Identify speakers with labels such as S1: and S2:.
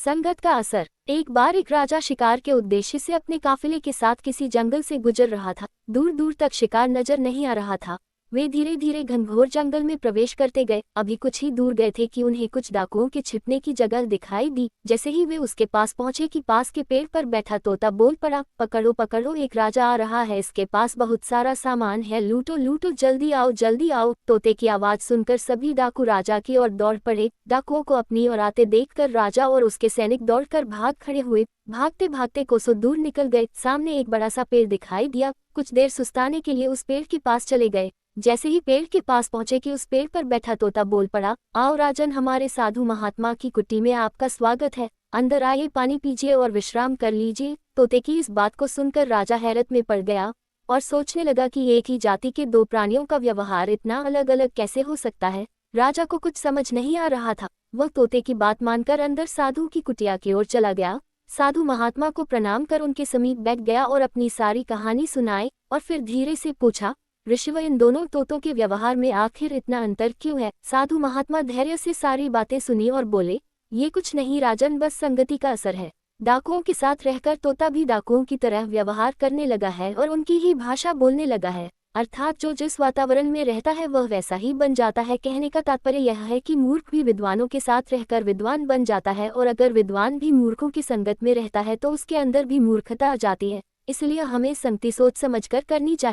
S1: संगत का असर। एक बार एक राजा शिकार के उद्देश्य से अपने काफिले के साथ किसी जंगल से गुजर रहा था। दूर दूर तक शिकार नजर नहीं आ रहा था। वे धीरे धीरे घनघोर जंगल में प्रवेश करते गए। अभी कुछ ही दूर गए थे कि उन्हें कुछ डाकुओं के छिपने की जगह दिखाई दी। जैसे ही वे उसके पास पहुंचे कि पास के पेड़ पर बैठा तोता बोल पड़ा, पकड़ो पकड़ो, एक राजा आ रहा है, इसके पास बहुत सारा सामान है, लूटो लूटो, जल्दी आओ जल्दी आओ। तोते की आवाज सुनकर सभी डाकू राजा की ओर दौड़ पड़े। डाकुओं को अपनी ओर आते देखकर राजा और उसके सैनिक दौड़कर भाग खड़े हुए। भागते भागते कोसों दूर निकल गए। सामने एक बड़ा सा पेड़ दिखाई दिया। कुछ देर सुस्ताने के लिए उस पेड़ के पास चले गए। जैसे ही पेड़ के पास पहुंचे कि उस पेड़ पर बैठा तोता बोल पड़ा, आओ राजन, हमारे साधु महात्मा की कुटी में आपका स्वागत है, अंदर आइए, पानी पीजिए और विश्राम कर लीजिए। तोते की इस बात को सुनकर राजा हैरत में पड़ गया और सोचने लगा कि एक ही जाति के दो प्राणियों का व्यवहार इतना अलग अलग कैसे हो सकता है। राजा को कुछ समझ नहीं आ रहा था। वह तोते की बात मानकर अंदर साधु की कुटिया की ओर चला गया। साधु महात्मा को प्रणाम कर उनके समीप बैठ गया और अपनी सारी कहानी सुनाई और फिर धीरे से पूछा, ऋषिवर, इन दोनों तोतों के व्यवहार में आखिर इतना अंतर क्यों है? साधु महात्मा धैर्य से सारी बातें सुनी और बोले, ये कुछ नहीं राजन, बस संगति का असर है। डाकुओं के साथ रहकर तोता भी डाकुओं की तरह व्यवहार करने लगा है और उनकी ही भाषा बोलने लगा है। अर्थात जो जिस वातावरण में रहता है वह वैसा ही बन जाता है। कहने का तात्पर्य यह है कि मूर्ख भी विद्वानों के साथ रहकर विद्वान बन जाता है और अगर विद्वान भी मूर्खों की संगत में रहता है तो उसके अंदर भी मूर्खता आ जाती है। इसलिए हमें संगति सोच समझकर करनी चाहिए।